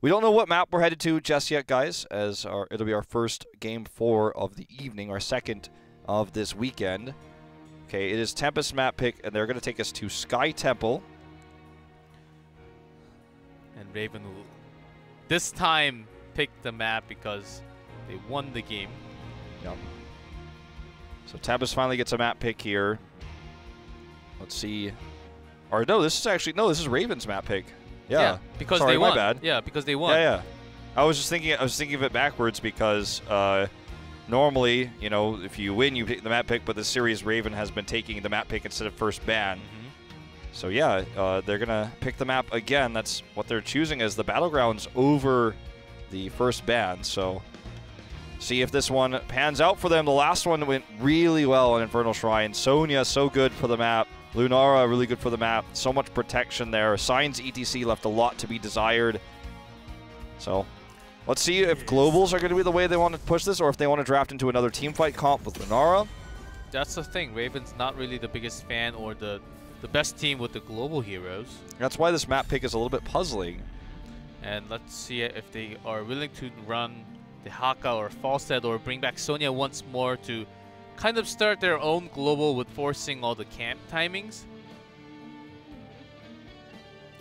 We don't know what map we're headed to just yet, guys, as it'll be our first game 4 of the evening, our second of this weekend. Okay, it is Tempest map pick, and they're going to take us to Sky Temple. And Raven will this time pick the map because they won the game. Yep. So Tempest finally gets a map pick here. Let's see. Or no, this is Raven's map pick. Yeah, because sorry, they won. my bad. Yeah, because they won. Yeah. I was thinking of it backwards because normally, you know, if you win, you pick the map pick, but this series Raven has been taking the map pick instead of first ban. So yeah, they're gonna pick the map again. That's what they're choosing as the battlegrounds over the first ban. So see if this one pans out for them. The last one went really well on Infernal Shrine. Sonya, so good for the map. Lunara, really good for the map. So much protection there. Signs ETC left a lot to be desired. So let's see if globals are going to be the way they want to push this, or if they want to draft into another team fight comp with Lunara. That's the thing. Raven's not really the biggest fan or the best team with the global heroes. That's why this map pick is a little bit puzzling. And let's see if they are willing to run the Haka or Falstad or bring back Sonya once more to kind of start their own global with forcing all the camp timings,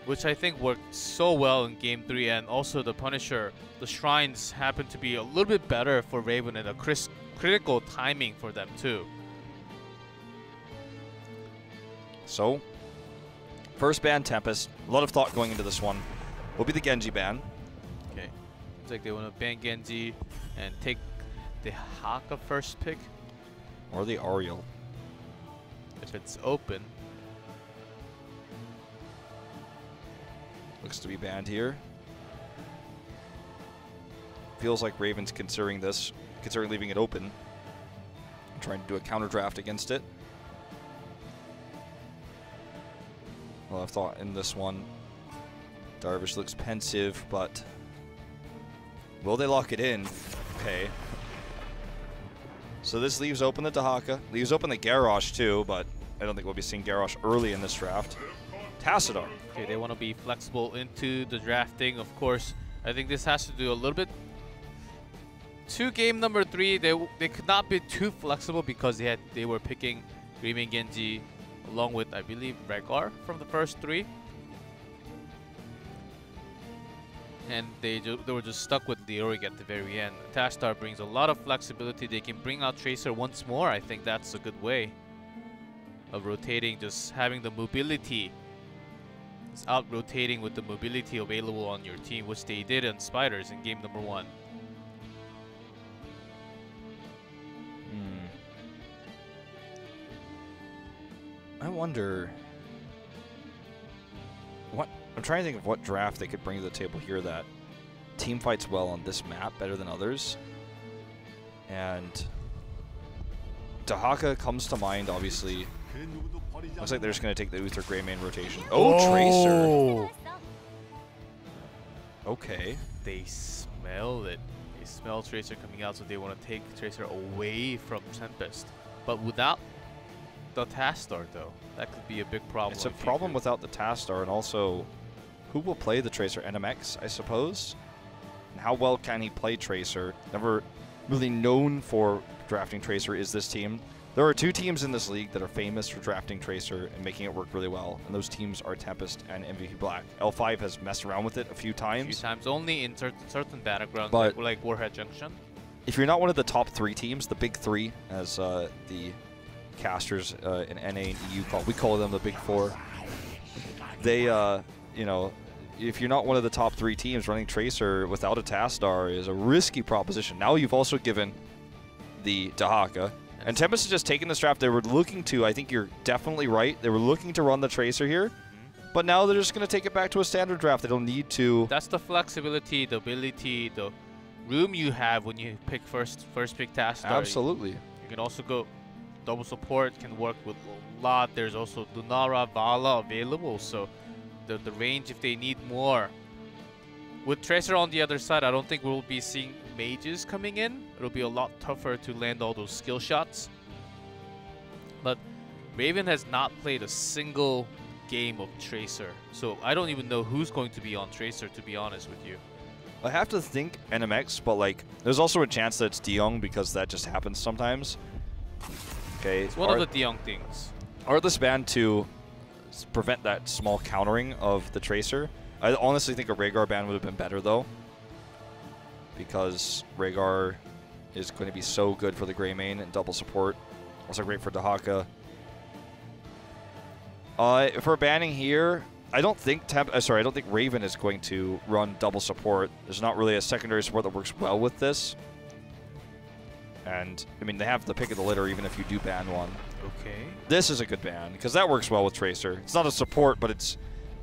which I think worked so well in Game 3. And also the Punisher, the Shrines happen to be a little bit better for Raven and a critical timing for them too. So, first ban Tempest. A lot of thought going into this one. Will be the Genji ban. Okay, looks like they want to ban Genji and take the Haka first pick. Or the Ariel. If it's open. Looks to be banned here. Feels like Raven's considering leaving it open. Trying to do a counter draft against it. Well, I've thought in this one. Darvish looks pensive, but will they lock it in? Okay. So this leaves open the Dahaka, leaves open the Garrosh too, but I don't think we'll be seeing Garrosh early in this draft. Tassadar. Okay, they want to be flexible into the drafting. Of course, I think this has to do a little bit. To game number 3, they could not be too flexible because they were picking Dreaming Genji along with, I believe, Rhaegar from the first 3. And they were just stuck with Leoric at the very end. Tassadar brings a lot of flexibility. They can bring out Tracer once more. I think that's a good way of rotating, just having the mobility. It's out rotating with the mobility available on your team, which they did in Spiders in game number 1. I wonder what I'm trying to think of what draft they could bring to the table here that team fights well on this map better than others. And Dahaka comes to mind, obviously. Looks like they're just going to take the Uther Greymane rotation. Oh, Tracer. Okay. They smell it. They smell Tracer coming out, so they want to take Tracer away from Tempest. But without the Tassadar, though, that could be a big problem. It's a problem without the Tassadar, and also who will play the Tracer? NMX, I suppose? And how well can he play Tracer? Never really known for drafting Tracer is this team. There are 2 teams in this league that are famous for drafting Tracer and making it work really well, and those teams are Tempest and MVP Black. L5 has messed around with it a few times. Only in certain battlegrounds, but like Warhead Junction. If you're not one of the top 3 teams, the big 3, as the casters in NA and EU we call them the big 4. They, you know, if you're not one of the top 3 teams, running Tracer without a Tassadar is a risky proposition. Now you've also given the Dahaka. And Tempest has just taken this draft. They were looking to, I think you're definitely right, they were looking to run the Tracer here. But now they're just going to take it back to a standard draft. They don't need to. That's the flexibility, the ability, the room you have when you pick first pick Tassadar. Absolutely. You can also go double support, can work with a lot. There's also Lunara, Vala available, so the range if they need more. With Tracer on the other side, I don't think we'll be seeing mages coming in. It'll be a lot tougher to land all those skill shots. But Raven has not played a single game of Tracer, so I don't even know who's going to be on Tracer, to be honest with you. I have to think NMX, but like, there's also a chance that it's Diong because that just happens sometimes. Okay. It's one of the Diong things. Artless ban to prevent that small countering of the Tracer. I honestly think a Rhaegar ban would have been better though, because Rhaegar is going to be so good for the Grey Mane and double support. Also great for Dahaka. For banning here, I don't think I don't think Raven is going to run double support. There's not really a secondary support that works well with this. And I mean, they have the pick of the litter even if you do ban one. Okay. This is a good ban because that works well with Tracer. It's not a support, but it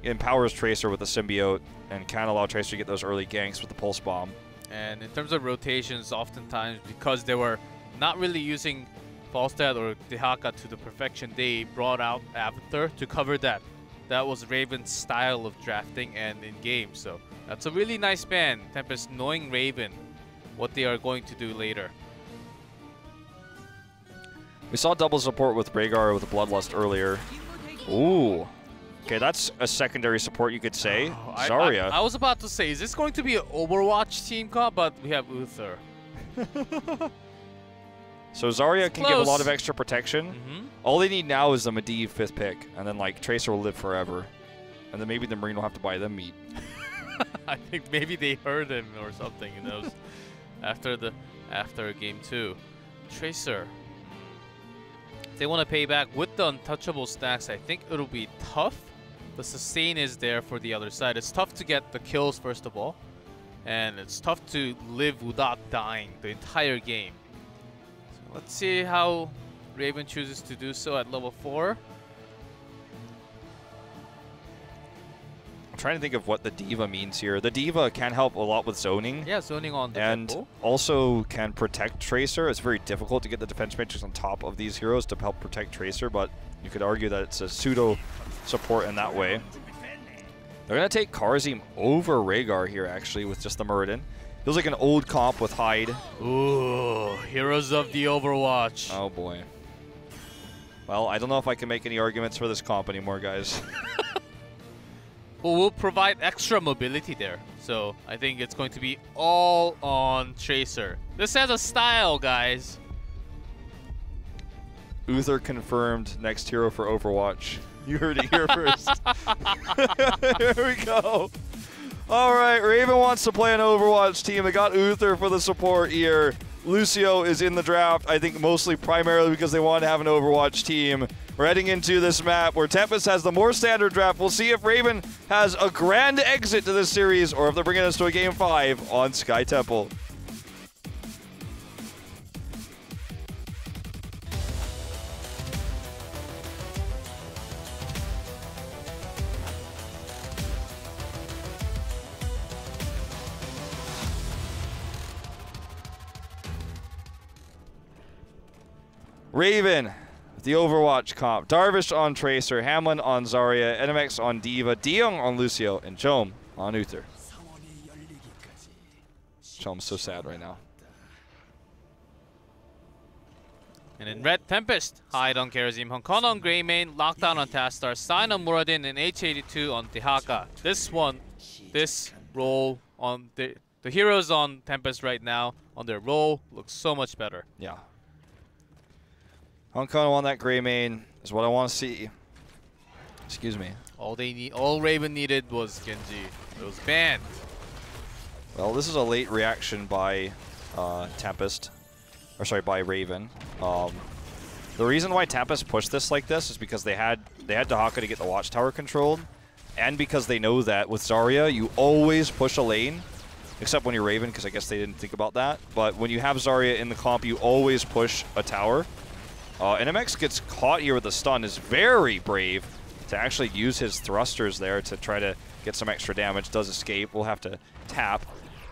empowers Tracer with the symbiote and can allow Tracer to get those early ganks with the pulse bomb. And in terms of rotations, oftentimes because they were not really using Falstad or Dahaka to the perfection, they brought out Avatar to cover that. That was Raven's style of drafting and in game. So that's a really nice ban. Tempest knowing Raven, what they are going to do later. We saw double support with Rhaegar with Bloodlust earlier. Ooh. Okay, that's a secondary support, you could say. Oh, Zarya. I was about to say, is this going to be an Overwatch team comp? But we have Uther. So Zarya can give a lot of extra protection. Mm-hmm. All they need now is the Medivh 5th pick, and then like Tracer will live forever. And then maybe the Marine will have to buy them meat. I think maybe they heard him or something, you know, after game 2. Tracer. If they want to pay back with the untouchable stacks, I think it'll be tough. The sustain is there for the other side. It's tough to get the kills first of all, and it's tough to live without dying the entire game. So let's see how Raven chooses to do so at level 4. I'm trying to think of what the Diva means here. The Diva can help a lot with zoning. Yeah, zoning on the and tempo. Also can protect Tracer. It's very difficult to get the defense matrix on top of these heroes to help protect Tracer, but you could argue that it's a pseudo support in that way. They're going to take Karzim over Rhaegar here, actually, with just the Muradin. Feels like an old comp with Hyde. Ooh, heroes of the Overwatch. Oh, boy. Well, I don't know if I can make any arguments for this comp anymore, guys. Well, we'll provide extra mobility there. So I think it's going to be all on Tracer. This has a style, guys. Uther confirmed next hero for Overwatch. You heard it here first. Here we go. All right, Raven wants to play an Overwatch team. They got Uther for the support here. Lucio is in the draft, I think mostly primarily because they want to have an Overwatch team. We're heading into this map where Tempest has the more standard draft. We'll see if Raven has a grand exit to this series or if they're bringing us to a Game 5 on Sky Temple. Raven, the Overwatch comp. Darvish on Tracer, Hamlin on Zarya, NMX on Diva, Diong on Lucio, and Chom on Uther. Chom's so sad right now. And in red, Tempest, Hyde on Karazim, Hongkong on Greymane, Lockdown on Tastar, Sign on Muradin, and H82 on Dahaka. This role on the heroes on Tempest right now, on their role, looks so much better. Yeah. Hong Kong on that Greymane is what I want to see. Excuse me. All Raven needed was Genji. It was banned. Well, this is a late reaction by Tempest, or sorry, by Raven. The reason why Tempest pushed this like this is because they had Dahaka to get the Watchtower controlled, and because they know that with Zarya you always push a lane, except when you're Raven, because I guess they didn't think about that. But when you have Zarya in the comp, you always push a tower. NMX gets caught here with a stun, is very brave to actually use his thrusters there to try to get some extra damage. Does escape, we'll have to tap.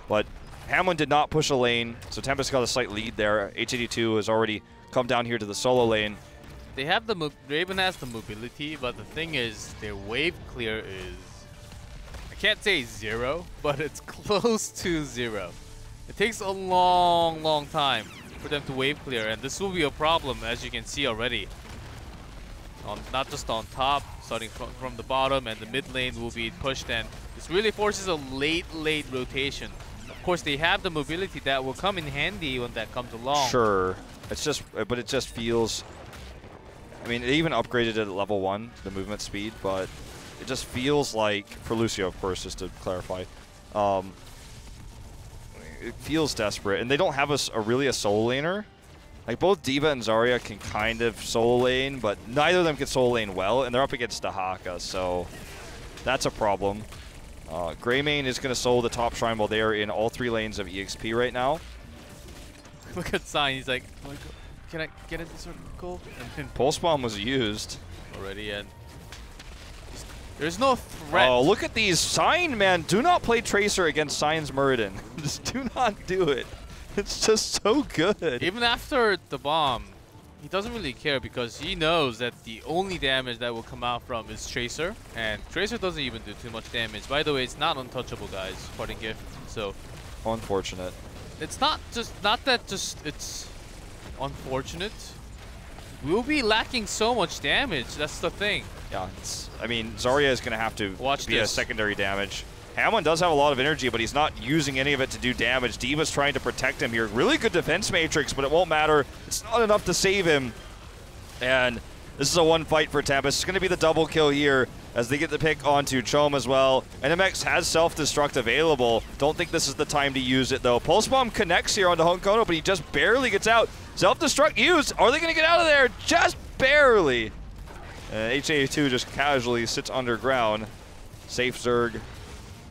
But Hamlin did not push a lane, so Tempest got a slight lead there. H82 has already come down here to the solo lane. They have the Raven has the mobility, but the thing is, their wave clear is, I can't say 0, but it's close to 0. It takes a long time for them to wave clear, and this will be a problem, as you can see already. Not just on top, starting from the bottom, and the mid lane will be pushed, and this really forces a late rotation Of course, they have the mobility that will come in handy when that comes along. Sure. It's just, but it just feels. I mean, it even upgraded it at level 1, the movement speed, but it just feels like, for Lucio, of course, just to clarify, it feels desperate. And they don't have really a solo laner. Like, both D.Va and Zarya can kind of solo lane, but neither of them can solo lane well, and they're up against Dahaka, so that's a problem. Greymane is going to solo the top shrine while they are in all 3 lanes of EXP right now. Look at Sign, he's like, oh my God, can I get into circle? And Pulse Bomb was used already, and there's no threat. Oh, look at these. Sign, man, do not play Tracer against Sign's Muradin. Just do not do it. It's just so good. Even after the bomb, he doesn't really care because he knows that the only damage that will come out from is Tracer, and Tracer doesn't even do too much damage. By the way, it's not untouchable, guys. Parting gift. So unfortunate. It's not that it's unfortunate. We'll be lacking so much damage. That's the thing. Yeah, I mean, Zarya is going to have to be a secondary damage. Hamlin does have a lot of energy, but he's not using any of it to do damage. D.Va's trying to protect him here. Really good defense matrix, but it won't matter. It's not enough to save him. And this is a one fight for Tempest. It's going to be the double kill here as they get the pick onto Chom as well. NMX has self-destruct available. Don't think this is the time to use it, though. Pulse Bomb connects here onto Honkono, but he just barely gets out. Self-destruct used. Are they going to get out of there? Just barely. HA2 just casually sits underground. Safe Zerg.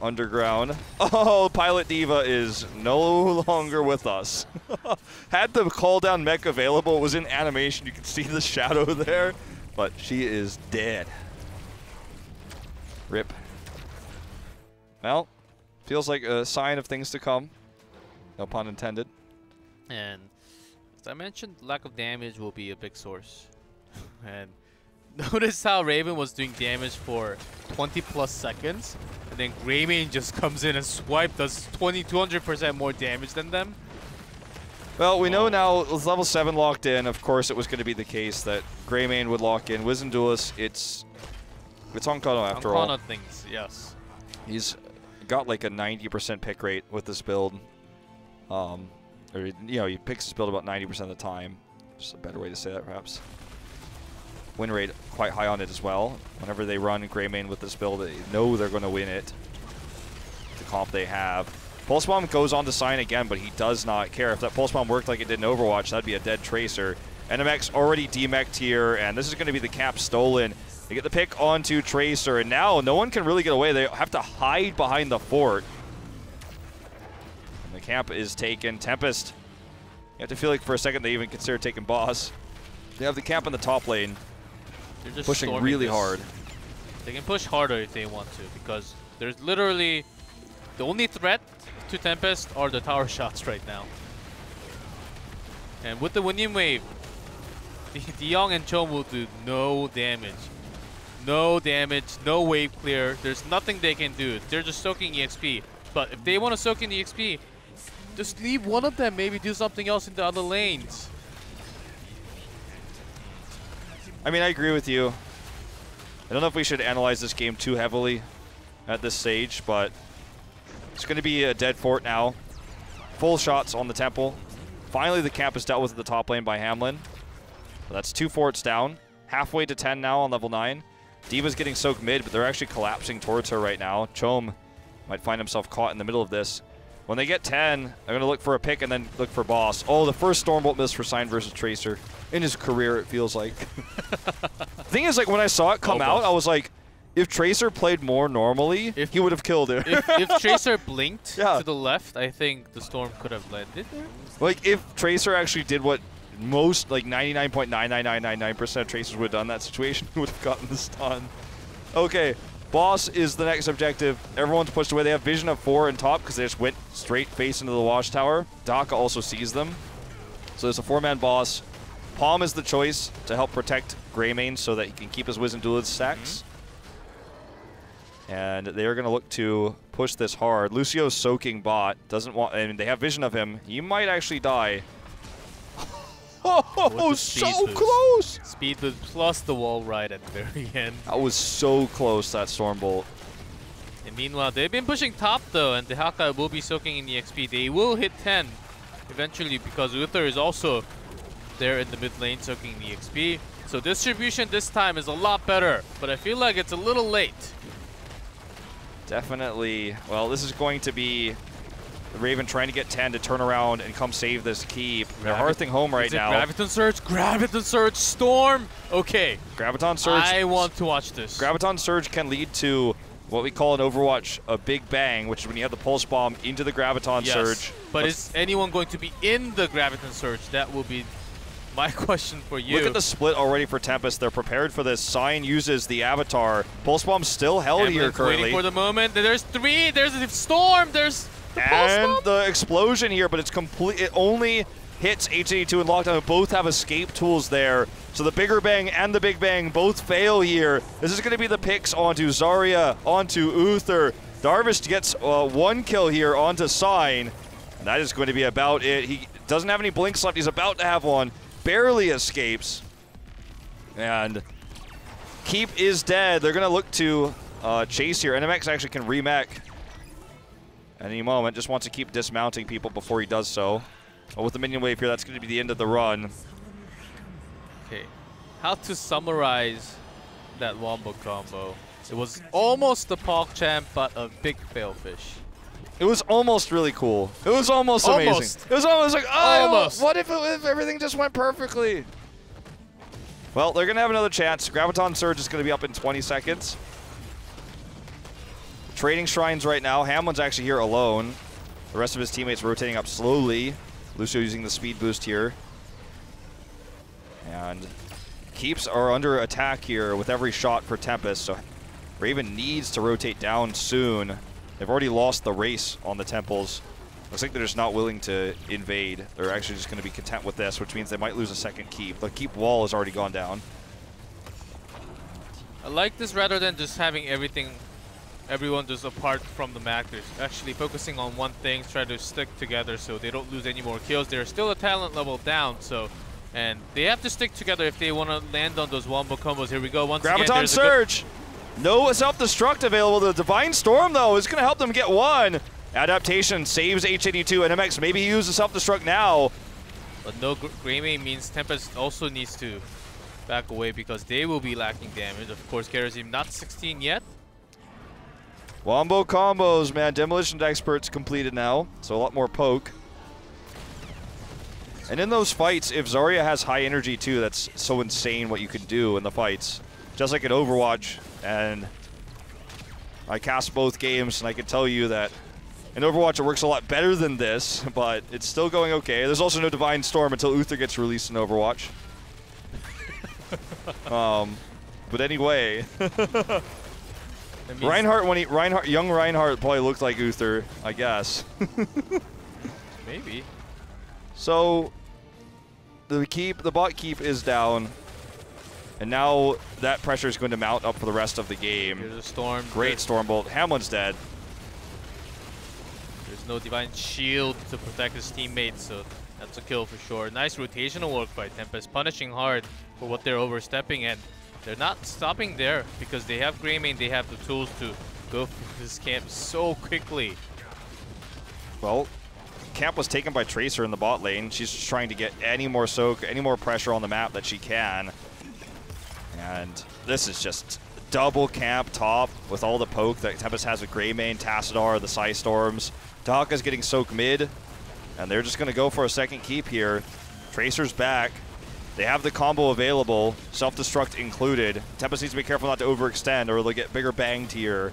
Underground. Oh, Pilot D.Va is no longer with us. Had the call down mech available, it was in animation. You can see the shadow there, but she is dead. Rip. Well, feels like a sign of things to come. No pun intended. And as I mentioned, lack of damage will be a big source. And notice how Raven was doing damage for 20+ seconds, and then Greymane just comes in and does 200% more damage than them. Well, we know now with level 7 locked in, of course it was going to be the case that Greymane would lock in. Wiz and Duelist, it's Honkono after all. Honkono things, yes. He's got like a 90% pick rate with this build. Or, you know, he picks his build about 90% of the time. Just a better way to say that, perhaps. Win rate quite high on it as well. Whenever they run Greymane with this build, they know they're going to win it. The comp they have. Pulse Bomb goes on to Sign again, but he does not care. If that Pulse Bomb worked like it did in Overwatch, that'd be a dead Tracer. NMX already demeched here, and this is going to be the cap stolen. They get the pick onto Tracer, and now no one can really get away. They have to hide behind the fort. And the camp is taken. Tempest, you have to feel like for a second they even consider taking boss. They have the camp in the top lane. They're just pushing really hard. They can push harder if they want to, because there's literally the only threat to Tempest are the tower shots right now. And with the Winning Wave, DeYoung and Chom will do no damage. No damage, no wave clear. There's nothing they can do. They're just soaking EXP. But if they want to soak in EXP, just leave one of them, maybe do something else in the other lanes. I mean, I agree with you. I don't know if we should analyze this game too heavily at this stage, but it's going to be a dead fort now. Full shots on the temple. Finally, the camp is dealt with at the top lane by Hamlin. So that's 2 forts down. Halfway to 10 now on level 9. D.Va's getting soaked mid, but they're actually collapsing towards her right now. Chom might find himself caught in the middle of this. When they get 10, they're going to look for a pick and then look for boss. Oh, the first Stormbolt miss for Sign versus Tracer. In his career, it feels like. The thing is, like, when I saw it come out, I was like, if Tracer played more normally, he would have killed it. if Tracer blinked to the left, I think the Storm could have landed there. Like, if Tracer actually did what most, like, 99.99999% of Tracers would have done in that situation, he would have gotten the stun. Okay, boss is the next objective. Everyone's pushed away. They have vision of 4 in top because they just went straight face into the watchtower. Daka also sees them. So there's a 4-man boss. Palm is the choice to help protect Greymane so that he can keep his Wisdom Duelist stacks. And they are going to look to push this hard. Lucio's soaking bot. Doesn't want, and they have vision of him. He might actually die. Oh, so close! Speed boost plus the wall ride at the very end. That was so close, that Stormbolt. And meanwhile, they've been pushing top though, and the Hawkeye will be soaking in the XP. They will hit 10 eventually because Uther is also there in the mid lane soaking the XP. So distribution this time is a lot better, but I feel like it's a little late. Definitely. Well, this is going to be the Raven trying to get 10 to turn around and come save this keep. They're hearthing home right now. Graviton Surge? Graviton Surge! Storm! Okay. Graviton Surge. I want to watch this. Graviton Surge can lead to what we call in Overwatch a big bang, which is when you have the Pulse Bomb into the Graviton Surge. But is anyone going to be in the Graviton Surge? That will be my question for you. Look at the split already for Tempest. They're prepared for this. Sign uses the Avatar. Pulse Bomb's still held here currently. Waiting for the moment. There's 3. There's a Storm. There's the Pulse and Bomb. The explosion here, but it's complete. It only hits HGC and Lockdown. Both have escape tools there. So the Bigger Bang and the Big Bang both fail here. This is going to be the picks onto Zarya, onto Uther. Darvish gets 1 kill here onto Sign. And that is going to be about it. He doesn't have any blinks left. He's about to have one. Barely escapes. And Keep is dead. They're going to look to chase here. NMX actually can remech at any moment. Just wants to keep dismounting people before he does so. But with the minion wave here, that's going to be the end of the run. Okay, how to summarize that wombo combo? It was almost the PogChamp, but a big failfish. It was almost really cool. It was almost amazing. It was almost like, oh, what if everything just went perfectly? Well, they're going to have another chance. Graviton Surge is going to be up in 20 seconds. Trading Shrines right now. Hamlin's actually here alone. The rest of his teammates rotating up slowly. Lucio using the speed boost here. And Keeps are under attack here with every shot for Tempest, so Raven needs to rotate down soon. They've already lost the race on the temples. Looks like they're just not willing to invade. They're actually just going to be content with this, which means they might lose a second keep. The keep wall has already gone down. I like this rather than just having everyone just apart from the map. They're actually focusing on one thing, try to stick together so they don't lose any more kills. They're still a talent level down, so and they have to stick together if they want to land on those wombo combos. Here we go. Once again, Graviton Surge. No self-destruct available. The Divine Storm, though, is going to help them get one. Adaptation saves H82. NMX maybe use the self-destruct now. But no Greymane means Tempest also needs to back away because they will be lacking damage. Of course, Kerosene not 16 yet. Wombo combos, man. Demolition Expert's completed now, so a lot more poke. And in those fights, if Zarya has high energy too, that's so insane what you can do in the fights. Just like in Overwatch, and I cast both games, and I can tell you that in Overwatch it works a lot better than this, but it's still going okay. There's also no Divine Storm until Uther gets released in Overwatch. But anyway, Reinhardt, young Reinhardt probably looked like Uther, I guess. Maybe. So the bot keep is down, and now that pressure is going to mount up for the rest of the game. Here's a Storm. Great Stormbolt. Hamlin's dead. There's no Divine Shield to protect his teammates, so that's a kill for sure. Nice rotational work by Tempest, punishing hard for what they're overstepping, and they're not stopping there because they have Greymane, they have the tools to go through this camp so quickly. Well, camp was taken by Tracer in the bot lane. She's just trying to get any more soak, any more pressure on the map that she can. And this is just double camp top with all the poke that Tempest has with Greymane, Tassadar, the Psystorms. Daka's getting soak mid, and they're just going to go for a second keep here. Tracer's back. They have the combo available, self-destruct included. Tempest needs to be careful not to overextend or they'll get bigger banged here.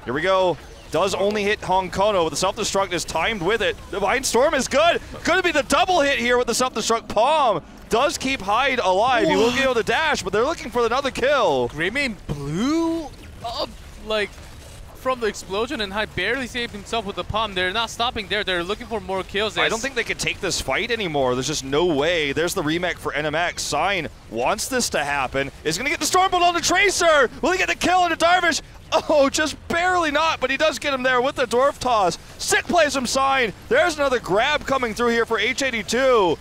Here we go. Does only hit Hong Kono, but the self-destruct is timed with it. Divine Storm is good. Going to be the double hit here with the self-destruct. Palm does keep Hyde alive. He will be able to dash, but they're looking for another kill. Greymane blew up like from the explosion, and Hyde barely saved himself with the palm. They're not stopping there. They're looking for more kills. I don't think they can take this fight anymore. There's just no way. There's the remake for NMX. Sign wants this to happen. Is going to get the Stormbolt on the Tracer. Will he get the kill on the Darvish? Oh, just barely not, but he does get him there with the Dwarf Toss. Sick plays from Sign. There's another grab coming through here for H82.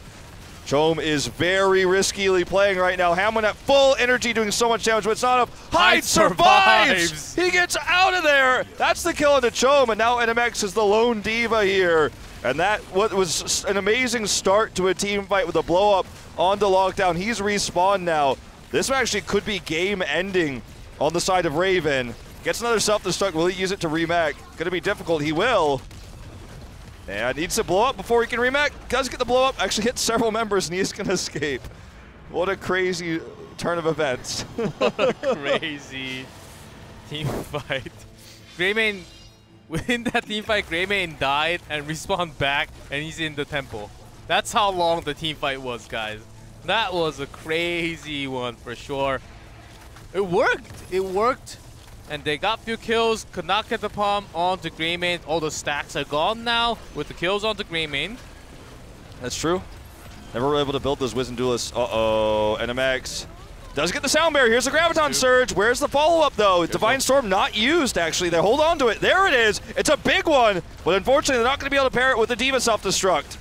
Chome is very riskily playing right now. Hamlin at full energy doing so much damage, but it's not enough. Hyde survives! He gets out of there! That's the kill into Chome, and now NMX is the lone diva here. And that what was an amazing start to a team fight with a blow-up onto Lockdown. He's respawned now. This actually could be game-ending on the side of Raven. Gets another self-destruct. Will he use it to remake? Gonna be difficult. He will. And needs to blow up before he can remake. Does get the blow up. Actually hits several members and he's gonna escape. What a crazy turn of events. What a crazy team fight. Greymane, within that team fight, Greymane died and respawned back and he's in the temple. That's how long the team fight was, guys. That was a crazy one for sure. It worked. It worked. And they got few kills, could not get the palm onto Greymane. All the stacks are gone now with the kills onto Greymane. That's true. Never were able to build those Wizened Duelists. Uh-oh, NMX does get the sound barrier. Here's the Graviton Surge. Where's the follow-up, though? Divine Storm not used, actually. They hold on to it. There it is. It's a big one, but unfortunately, they're not going to be able to pair it with the Diva self-destruct.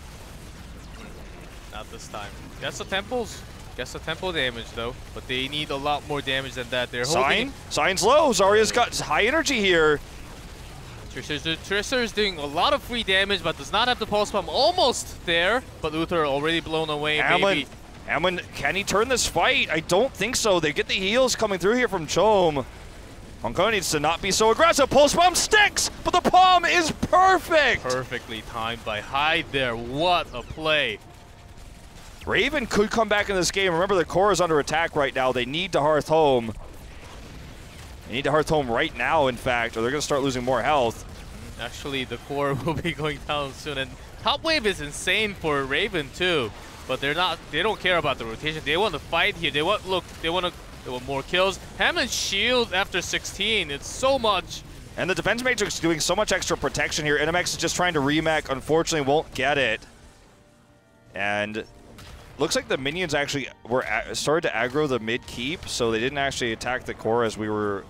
Not this time. That's the temples. Gets the tempo damage though, but they need a lot more damage than that. They're holding. Sign's low. Zarya's got high energy here. Tracer is doing a lot of free damage, but does not have the pulse bomb. Almost there, but Uther already blown away. Hamlin, can he turn this fight? I don't think so. They get the heals coming through here from Chome. Honko needs to not be so aggressive. Pulse bomb sticks, but the palm is perfect. Perfectly timed by Hyde there. What a play. Raven could come back in this game. Remember, the core is under attack right now. They need to Hearth home. They need to Hearth home right now, in fact, or they're going to start losing more health. Actually, the core will be going down soon. And top wave is insane for Raven, too. But they're not. They don't care about the rotation. They want to fight here. They want more kills. Hammond's shield after 16. It's so much. And the defense matrix is doing so much extra protection here. NMX is just trying to remake. Unfortunately, won't get it. And looks like the minions actually were started to aggro the mid keep, so they didn't actually attack the core as we were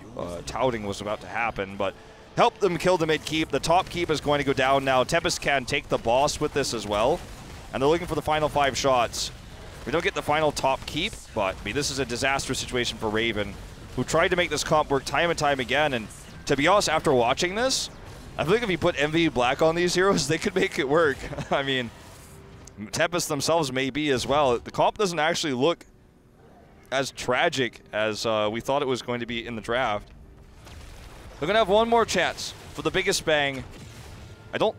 touting was about to happen, but help them kill the mid keep. The top keep is going to go down now. Tempest can take the boss with this as well, and they're looking for the final 5 shots. We don't get the final top keep, but I mean, this is a disastrous situation for Raven, who tried to make this comp work time and time again, and to be honest, after watching this, I feel like if you put MV Black on these heroes, they could make it work. I mean, Tempest themselves may be as well. The comp doesn't actually look as tragic as we thought it was going to be in the draft. We're going to have one more chance for the biggest bang. I don't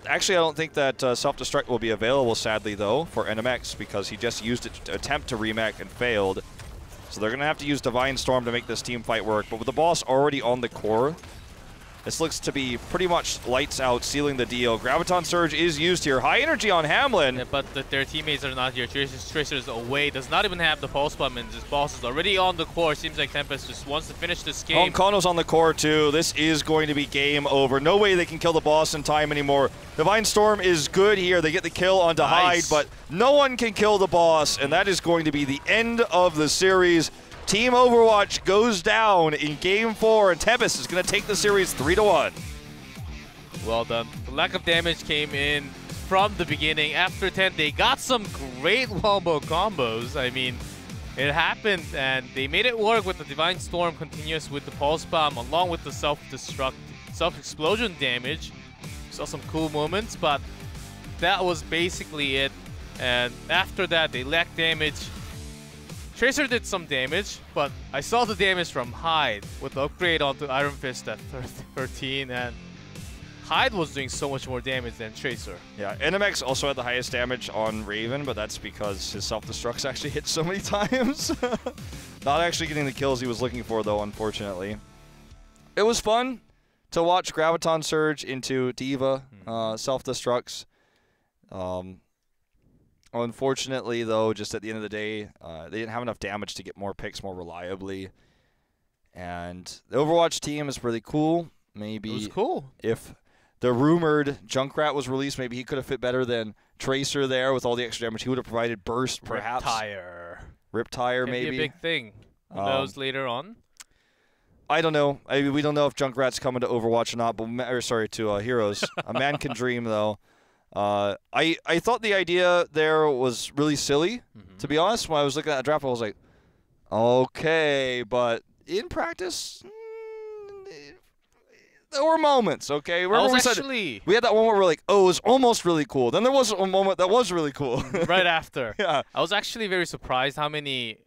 think that self-destruct will be available, sadly, though, for NMX, because he just used it to attempt to remake and failed. So they're going to have to use Divine Storm to make this team fight work. But with the boss already on the core, this looks to be pretty much lights out, sealing the deal. Graviton Surge is used here. High energy on Hamlin. Yeah, but their teammates are not here. Tracer's away. Does not even have the pulse bomb, and this boss is already on the core. Seems like Tempest just wants to finish this game. Honkono's on the core too. This is going to be game over. No way they can kill the boss in time anymore. Divine Storm is good here. They get the kill onto Hyde, but no one can kill the boss, and that is going to be the end of the series. Team Overwatch goes down in Game 4, and Tempest is going to take the series 3-1. Well done. The lack of damage came in from the beginning. After 10, they got some great wombo combos. I mean, it happened, and they made it work with the Divine Storm continuous with the Pulse Bomb, along with the self-destruct, self-explosion damage. Saw some cool moments, but that was basically it. And after that, they lacked damage. Tracer did some damage, but I saw the damage from Hyde with the upgrade onto Iron Fist at 13, and Hyde was doing so much more damage than Tracer. Yeah, NMX also had the highest damage on Raven, but that's because his self-destructs actually hit so many times. Not actually getting the kills he was looking for, though, unfortunately. It was fun to watch Graviton Surge into Diva self-destructs. Unfortunately, though, just at the end of the day, they didn't have enough damage to get more picks more reliably. And the Overwatch team is really cool. Maybe it was cool. If the rumored Junkrat was released, maybe he could have fit better than Tracer there with all the extra damage. He would have provided burst, perhaps. Riptire, maybe. Be a big thing. Who knows later on? I don't know. We don't know if Junkrat's coming to Overwatch or not. But to Heroes. A man can dream, though. I thought the idea there was really silly. To be honest, when I was looking at the draft, I was like, okay, but in practice, there were moments. Okay, remember we had that one where we're like, oh, it was almost really cool. Then there was a moment that was really cool. Right after. Yeah. I was actually very surprised how many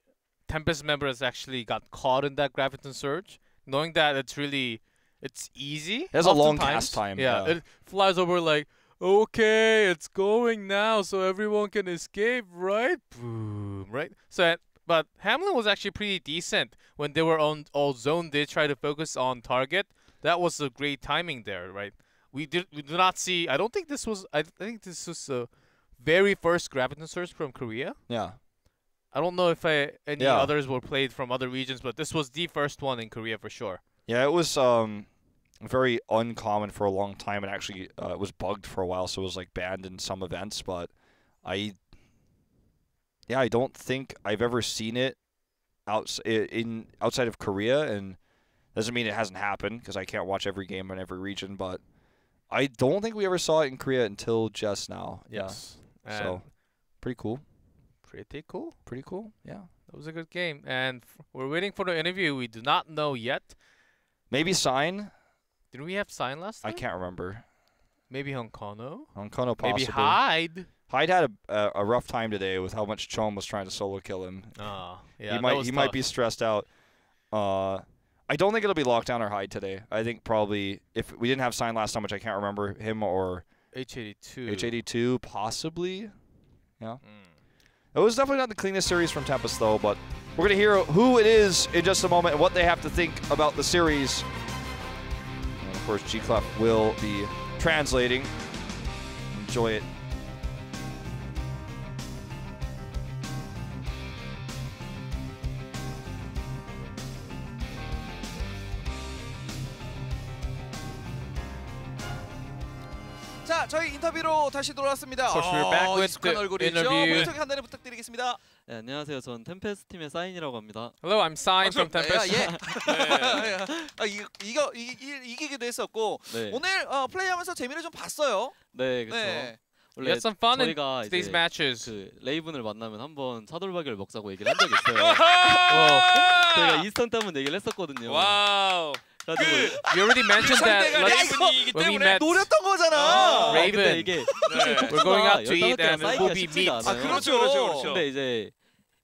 Tempest members actually got caught in that graviton surge, knowing that it's easy. There's a long cast time. Yeah, it flies over like, okay, it's going now, so everyone can escape, right? Boom, right? So, but Hamlin was actually pretty decent when they were on all zone. They tried to focus on target. That was a great timing there, right? We do not see. I don't think this was. I think this was the very first graviton surge from Korea. Yeah. I don't know if any others were played from other regions, but this was the first one in Korea for sure. Yeah, it was very uncommon for a long time. It actually was bugged for a while, so it was like banned in some events. But I don't think I've ever seen it outside of Korea, and doesn't mean it hasn't happened because I can't watch every game in every region. But I don't think we ever saw it in Korea until just now. Yes. Yeah. So pretty cool. Pretty cool. Pretty cool. Yeah. That was a good game, and we're waiting for the interview. We do not know yet. Maybe Sign. Did we have Sign last time? I can't remember. Maybe Honkono? Honkono possibly. Maybe Hyde? Hyde had a rough time today with how much Chom was trying to solo kill him. Oh, yeah, he might be stressed out. I don't think it'll be Lockdown or Hyde today. I think probably if we didn't have Sign last time, which I can't remember, him or H82. H82 possibly. Yeah. It was definitely not the cleanest series from Tempest though, but we're gonna hear who it is in just a moment and what they have to think about the series. And of course, G-Clef will be translating. Enjoy it. 자, 저희 인터뷰로 다시 돌아왔습니다. Of course, we're back with 익숙한 the 얼굴이죠. interview. 소개 간단히 부탁드리겠습니다. 네, 안녕하세요. 전 템페스트 팀의 사인이라고 합니다. Hello, I'm Sign from Tempest. 예. 이기기도 했었고 네. 오늘 플레이하면서 재미를 좀 봤어요. 네, 그렇죠. 네. We had some fun in 저희가 these 이제 matches. 그 레이븐을 만나면 한번 차돌박이를 먹자고 얘기를 한 적이 있어요. 저희가 이스턴 때 한번 얘기를 했었거든요. 와우. 그래가지고 You already mentioned that 레이븐이기 when we 때문에 met 노렸던 거잖아. Raven. 근데 이게 We're going out to eat and it will be meat. 그렇죠. 근데 이제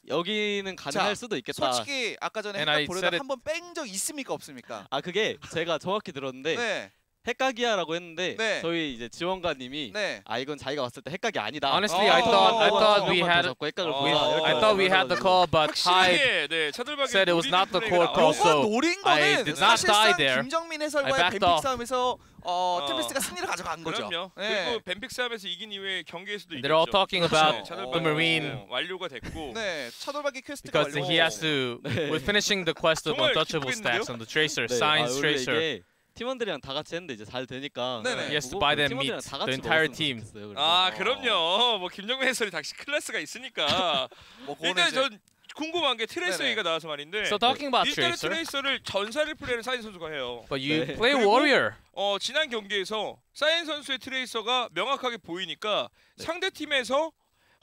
여기는 가능할 수도 있겠다. 솔직히 아까 전에 And I 핵각 said 보려다 it- 한번 뺀 적 있습니까 없습니까? 아 그게 제가 정확히 들었는데 네. 핵각이야라고 했는데 네. 저희 이제 지원가님이 네. 아 이건 자기가 왔을 때 핵각이 아니다. Honestly, I thought we had 핵각을 어, 보자. 이렇게 I thought we had the call, but Hyde 확실히 네, 차돌박이 said it was not the core call, 요거 so 노린 I 거는 did not die 사실상 there. 김정민 I 해설과의 backed 뱀픽 off. 싸움에서 템페스트가 승리를 가져간 거죠. 그럼요. 네. 그리고 뱀픽 싸움에서 이긴 이후에 경기에서도 they're all 이겼죠. talking about 네, 차돌박이 the Marine 완료가 됐고 네, 차돌박이 퀘스트가 because 완료. he has to with finishing the quest of 정말 untouchable 기쁘겠는데요? stacks on the Tracer, 네, Sign's 원래 Tracer. 이게 팀원들이랑 다 같이 했는데 이제 잘 되니까 네네. He has to 보고 buy them 팀원들이랑 meat, 다 the 같이 entire 먹었으면 team. 좋겠어요, 그래서. 아 그럼요. 뭐 김정민 해설이 당시 클래스가 있으니까 뭐 그거는 일단 이제- 전 궁금한 게 트레이서 네네. 얘기가 나와서 말인데 So talking about 일단은 Tracer, 트레이서를 전사를 플레이하는 사인 선수가 해요. but you 네. play 그리고- Warrior. 지난 경기에서 사인 선수의 트레이서가 명확하게 보이니까 네. 상대 팀에서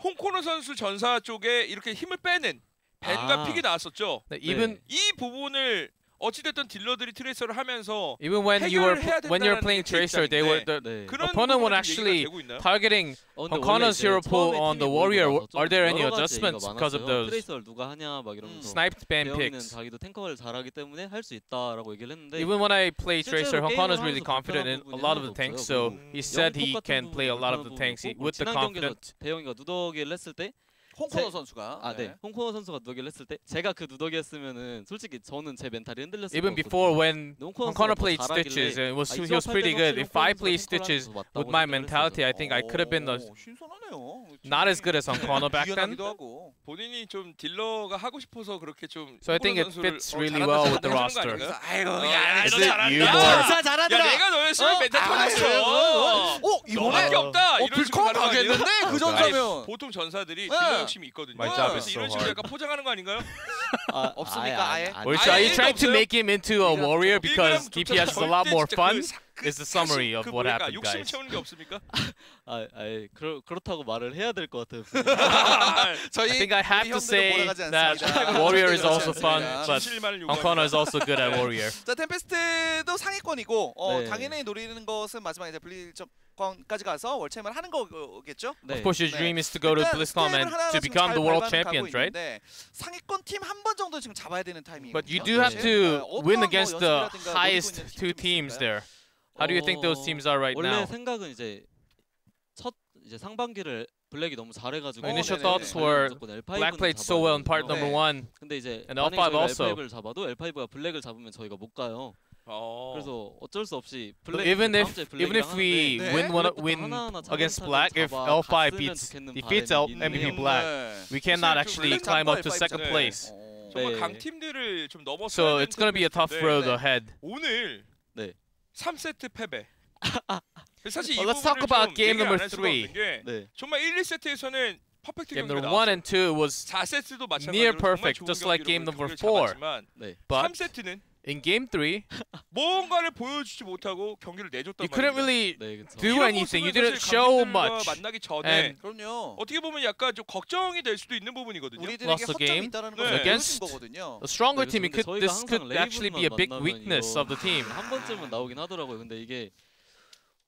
홍코너 선수 전사 쪽에 이렇게 힘을 빼는 벤과 아. 픽이 나왔었죠. Even 이 부분을 어찌됐든 딜러들이 트레이서를 하면서 even when 해결해야 when you're 된다는 playing 게 Tracer, they were the 네. 그런 opponent would 부분은 actually 얘기가 되고 있나요? targeting 근데 Honkono's 원래 hero 이제 pull 처음에 on the 팀이 Warrior. 모여서 좀 Are there any 여러 가지 adjustments 얘기가 because of 많았어요. those 트레이서를 누가 하냐 막 이러면서 sniped ban 대영이는 picks? 자기도 탱커를 잘하기 때문에 할 수 있다라고 얘기를 했는데 Even when I play Tracer, 실제로 Honkono's 게임을 really 하면서 confident in 불편한 a lot of the 부분이 tanks, 하나도 so 없어요. he said he 영토 can 같은 play a lot of the 부분이 tanks 불편한 with the 부분이 있고, 지난 경기에서 confidence. 대영이가 누더기를 했을 때 홍코너 선수가 네. 홍코너 선수가 누더기를 했을 때 제가 그 누더기였으면은 솔직히 저는 제 멘탈이 흔들렸을 Even 것 before 같거든요. when Honkono played Stitches, and he was pretty good. If I play Stitches with my mentality, I think I could have been 신선하네요. not as good as Honkono back then. 유연하기도 하고. 본인이 좀 딜러가 하고 싶어서 그렇게 좀 So I think it 홍코너 fits 선수를 really 잘한다, well with the 잘한다 하는 거 roster. 아닌가요? 아이고, 야, Is 너 it 잘한다. you 야, more? 자, 잘하더라. 야, 내가 너였으면 멘탈 터졌어. 이번에 너밖에 없다. 이런 식으로 빌컴 가는 거 아니에요? 가겠는데 그 아니, 정도면. 보통 전사들이 네. 딜러 욕심이 있거든요. My job 그래서 is 이런 so 식으로 hard. 약간 포장하는 거 아닌가요? 없습니까, 아예? Are you trying to 없어요? make him into a warrior because DPS is a lot more fun? is the summary of what happened, 욕심을 guys. 채우는 게 없습니까? 그렇다고 말을 해야 될 것 같아요. 저희 I think I have 우리 to 형들은 say 몰아가지 that 않습니다. Warrior is 절대 also 그렇지 fun, 않습니다. but 진실만을 Hong Kong is 요구합니다. also good at Warrior. 자, 템페스트도 상위권이고 네. 당연히 노리는 것은 마지막에 이제 블리즈컨까지 가서 월챔을 하는 거겠죠? Of course, your 네. dream is to go to 일단 BlizzCon and 스텝을 하나하나 to 지금 become 잘 the world 밟아가고 champions, right? 있는데 상위권 팀 한 번 정도 지금 잡아야 되는 타이밍이거든요. But you do have to 어떤 win 뭐 against the 연습이라든가 노리고 highest 있는 팀 two 좀 teams 있을까요? there. How do you think those teams are right 원래 now? 생각은 이제 상반기를 블랙이 너무 잘해가지고 Initial 네네. thoughts 네. were 무조건 Black L5는 played so well in part 네. number 1. 근데 이제 And 만약에 L5 저희가 also. L5를 잡아도 L5가 블랙을 잡으면 저희가 못 가요. 그래서 어쩔 수 없이 But 블랙 even 다음 if 주에 even if 블랙이랑 we 네. win against Black, if L5 defeats MVP Black, we cannot actually 블랙 climb 잡고 up to L5 second 잡고. place. 정말 네. 강팀들을 좀 넘어서 So it's going to be a tough road 네. ahead. 오늘 네. 3세트 패배. 사실 이 Well, let's talk 부분을 about 좀 game 얘기 안 number 할 수가 3. 없는 게 네. 정말 1, 2세트에서는 퍼펙트 Game 경기가 number 1 나왔어요. and 2 was 4세트도 마찬가지로 near 정말 perfect, 좋은 just like game 경기로 number 경기를 4. 잡았지만 네. but 3세트는 in game 3, 뭔가를 보여주지 못하고 경기를 내줬단 you couldn't 말입니다. really 네, 그렇죠. do 이런 anything. You 모습은 didn't 사실 show 강팀들과 much. 만나기 전에 And 그럼요. 어떻게 보면 약간 좀 걱정이 될 수도 있는 부분이거든요. 우리들에게 lost the 허점이 game 있다는 네. 걸 보여준 against 거거든요. a stronger 네, team. It 근데 could, 저희가 this could 항상 actually be a big 레이븐만 weakness 만나면 of the team. 한 번쯤은 나오긴 하더라고요. 근데 이게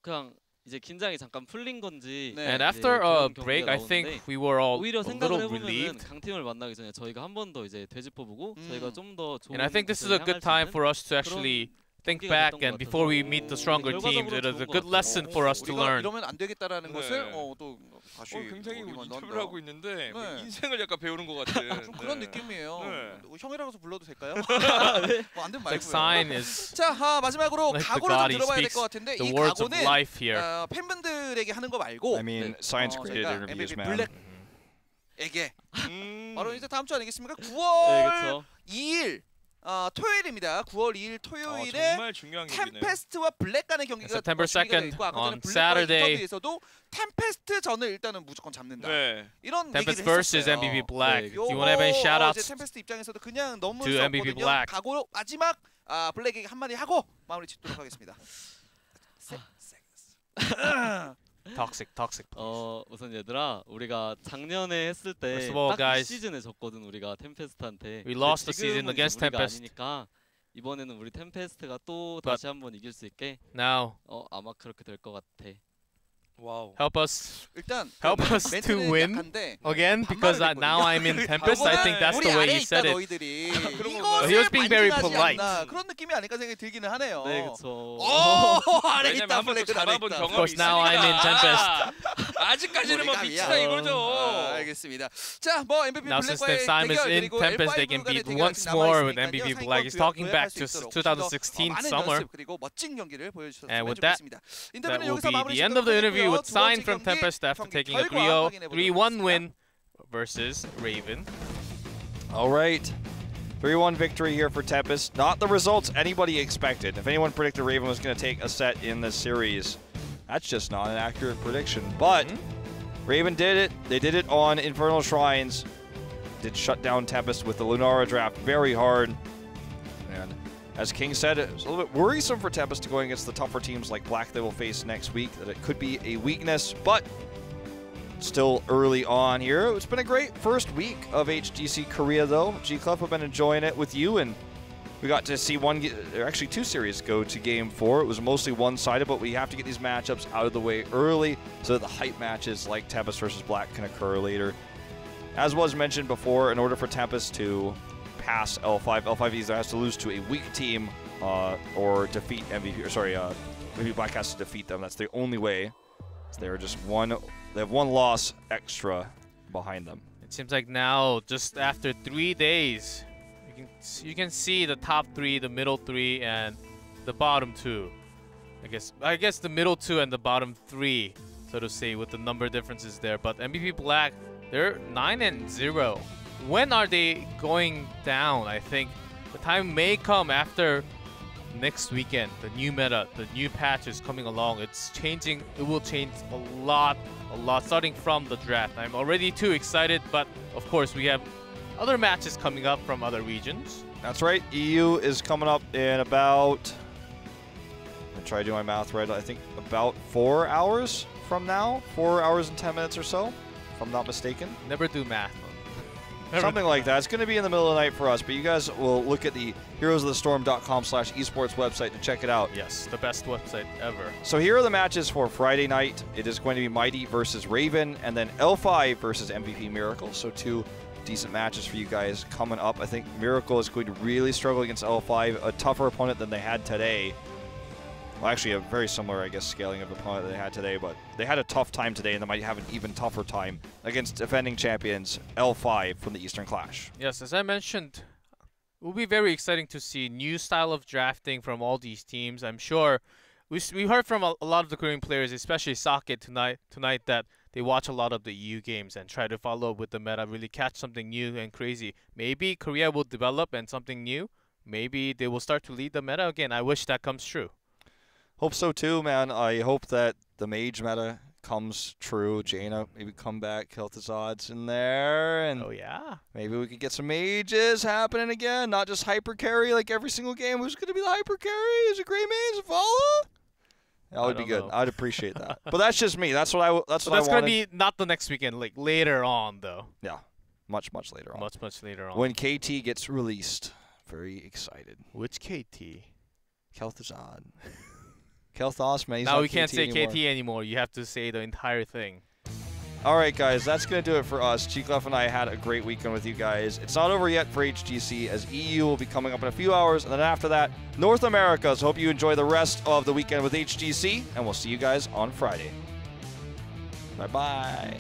그냥 이제 긴장이 잠깐 풀린 건지 네. And 이제 after 그런 a 경기가 break, I 나오는데 think we were all 오히려 a 생각을 little 해보면은 relieved. 강팀을 만나기 전에 저희가 한 번 더 이제 되짚어보고 저희가 좀 더 좋은 And I think this is 곳을 a good 향할 수 time 있는 for us to actually think 경기가 back, 됐던 and 것 before we 같아서 meet the stronger teams, it is a good 좋은 것 lesson 같아요. for us to 우리가 learn. 이러면 안 되겠다라는 네. 것을 또 다시 굉장히 우리만 인터뷰를 넣는다. 하고 있는데 뭐 네. 인생을 약간 배우는 것 같은 좀 그런 네. 느낌이에요. 네. 형이라서 불러도 될까요? 뭐 안 되면 Like 말고요. sign is 자, 마지막으로 like the 각오를 좀 God he 들어봐야 될 speaks 것 같은데 the 이 words of 각오는 life here. 팬분들에게 하는 거 말고 I mean, science created 저희가 interviews, MVP man. 블랙에게 바로 이제 다음 주 아니겠습니까? 네, 9월 그렇죠. 2일 토요일입니다. 9월 2일 토요일에 정말 중요한 경기네요. 템페스트와 블랙 간의 경기가 September 준비가 2nd 돼 있고 아까 전에 on 블랙과의 Saturday. 인터뷰에서도 템페스트 전을 일단은 무조건 잡는다. 네. 이런 Tempest 얘기를 versus 했었어요. MVP Black. 네, Do you want to have any shout 이제 outs? 템페스트 입장에서도 그냥 넘을 to 수 MVP 없거든요. Black. 각오로 마지막 블랙에게 한마디 하고 마무리 짓도록 하겠습니다. Toxic. 우선 얘들아 우리가 작년에 했을 First of all, 때딱 guys, 시즌에 졌거든 우리가 템페스트한테. We lost the 지금은 season 이제 against 우리가 Tempest. 아니니까 이번에는 우리 템페스트가 또 But- 다시 한번 이길 수 있게 Now, 아마 그렇게 될 것 같아. 와우. help us 일단 Help us to 멘트는 win. 약한데 again because 반말을 now I'm in Tempest. I think that's 우리 the way 아래에 you 있다 said it. 너희들이 그런 이것을 건가요? He was being very 반증하지 polite. 않나. 그런 느낌이 아닐까 생각이 들기는 하네요. 네, 그렇죠. 오, 아래 왜냐면 있다 한번 또 블랙은 아래 잡아본 있다. 경험이 course, now I'm in 있으니까. 아직까지는 뭐 우리가 미치다 미안. 이거죠. 알겠습니다. 자, 뭐 MVP Now since 블랙과의 Sam is 대결 in 그리고 Tempest, they L5 can 간의 beat 대결 once 아직 more 남아있으니까요. with MVP 상위권 Black. He's talking 도약할 back 수 to 있도록 2016 많은 summer. 연습 그리고 멋진 경기를 보여주셨으면 And with that, 좋겠습니다. That 인터뷰는 will 여기서 be 마무리 the end of the interview with Sign from 경기 Tempest after 경기 taking a 결과 확인해 보도록 3-1 하겠습니다. win versus Raven. All right. 3-1 victory here for Tempest. Not the results anybody expected. If anyone predicted Raven was going to take a set in this series, that's just not an accurate prediction. But Raven did it. They did it on Infernal Shrines. Did shut down Tempest with the Lunara draft very hard. And as King said, it was a little bit worrisome for Tempest to go against the tougher teams like Black they will face next week, that it could be a weakness, but still early on here. It's been a great first week of HGC Korea, though. G-Club have been enjoying it with you, and we got to see actually two series go to Game 4. It was mostly one-sided, but we have to get these matchups out of the way early so that the hype matches like Tempest versus Black can occur later. As was mentioned before, in order for Tempest to pass L5, L5 either has to lose to a weak team or defeat MVP, or sorry, maybe Black has to defeat them. That's the only way. They're just they have one loss extra behind them. It seems like now, just after 3 days, you can see the top 3, the middle 3, and the bottom 2. I guess the middle 2 and the bottom 3, so to say, with the number differences there. But MVP Black, they're 9-0. When are they going down? I think the time may come after next weekend. The new meta, the new patch is coming along. It's changing. It will change a lot, starting from the draft. I'm already too excited, but of course we have other matches coming up from other regions. That's right. EU is coming up in about I'll try to do my math right. I think about 4 hours from now, 4 hours and 10 minutes or so, if I'm not mistaken. Never do math. Something like that. It's going to be in the middle of the night for us, but you guys will look at the heroesofthestorm.com/esports website to check it out. Yes, the best website ever. So here are the matches for Friday night. It is going to be Mighty versus Raven, and then L5 versus MVP Miracle. So 2 decent matches for you guys coming up. I think Miracle is going to really struggle against L5, a tougher opponent than they had today. Well, actually, a very similar, I guess, scaling of opponent that they had today, but they had a tough time today, and they might have an even tougher time against defending champions L5 from the Eastern Clash. Yes, as I mentioned, it will be very exciting to see new style of drafting from all these teams. I'm sure we heard from a lot of the Korean players, especially Socket tonight that they watch a lot of the EU games and try to follow up with the meta, really catch something new and crazy. Maybe Korea will develop and something new. Maybe they will start to lead the meta again. I wish that comes true. Hope so too, man. I hope that the mage meta comes true. Jaina maybe come back, Kel'Thuzad's in there, and Oh yeah. maybe we could get some mages happening again, not just hyper carry like every single game. Who's going to be the hyper carry? Is it Grey Mage? Zavala? That would be good. know. I'd appreciate that. But that's just me. That's what I. That's So what that's I gonna wanted. be not the next weekend, like later on though. Yeah, much later on. Much later on. When KT gets released, very excited. Which KT? Kel'Thuzad. Kel'Thas, man. He's Now not we can't KT say anymore. KT anymore. You have to say the entire thing. All right, guys, that's going to do it for us. Cheeklef and I had a great weekend with you guys. It's not over yet for HGC, as EU will be coming up in a few hours, and then after that, North America. So hope you enjoy the rest of the weekend with HGC, and we'll see you guys on Friday. Bye-bye.